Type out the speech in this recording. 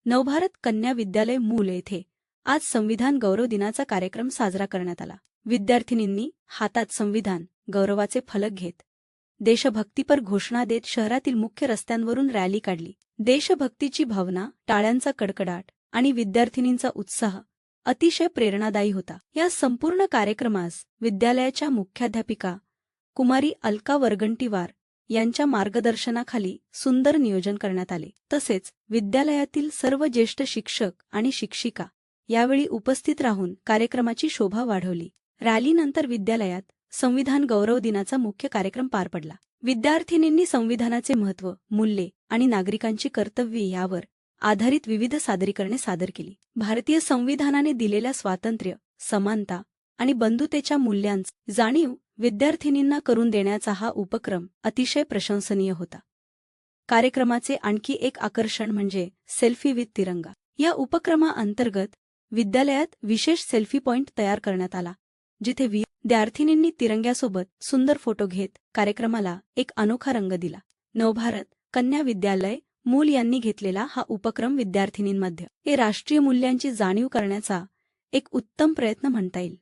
नवभारत कन्या विद्यालय मूल येथे आज संविधान गौरव दिनाचा कार्यक्रम साजरा करण्यात आला। विद्यार्थिनींनी हातात संविधान गौरवाचे फलक घेत देशभक्तीपर घोषणा देत शहरातील मुख्य रस्त्यांवरून रॅली काढली। देशभक्तीची भावना, टाळ्यांचा कडकडाट आणि विद्यार्थिनींचा उत्साह अतिशय प्रेरणादायी होता। या संपूर्ण कार्यक्रमास विद्यालयाच्या मुख्याध्यापिका कुमारी अलका वरगंटीवार यांच्या मार्गदर्शनाखाली सुंदर नियोजन करण्यात आले। तसेच विद्यालयातील सर्व ज्येष्ठ शिक्षक आणि शिक्षिका यावेळी उपस्थित राहून कार्यक्रमाची शोभा वाढवली। रॅलीनंतर विद्यालयात संविधान गौरव दिनाचा मुख्य कार्यक्रम पार पडला। विद्यार्थिनींनी संविधानाचे महत्त्व, मूल्ये आणि नागरिकांची कर्तव्ये यावर आधारित विविध सादरीकरणे सादर केली। भारतीय संविधानाने दिलेल्या स्वातंत्र्य, समानता आणि बंधुतेच्या मूल्यांची जाणीव विद्यार्थिनींना करून देण्याचा हा उपक्रम अतिशय प्रशंसनीय होता। कार्यक्रमाचे आणखी एक आकर्षण म्हणजे सेल्फी विथ तिरंगा। या उपक्रमाअंतर्गत विद्यालयात विशेष सेल्फी पॉइंट तयार करण्यात आला, जिथे विद्यार्थिनींनी तिरंग्यासोबत सुंदर फोटो घेत कार्यक्रमाला एक अनोखा रंग दिला। नवभारत कन्या विद्यालय मूल यांनी घेतलेला हा उपक्रम विद्यार्थिनींमध्ये राष्ट्रीय मूल्यांची जाणीव करण्याचा एक उत्तम प्रयत्न म्हणता येईल।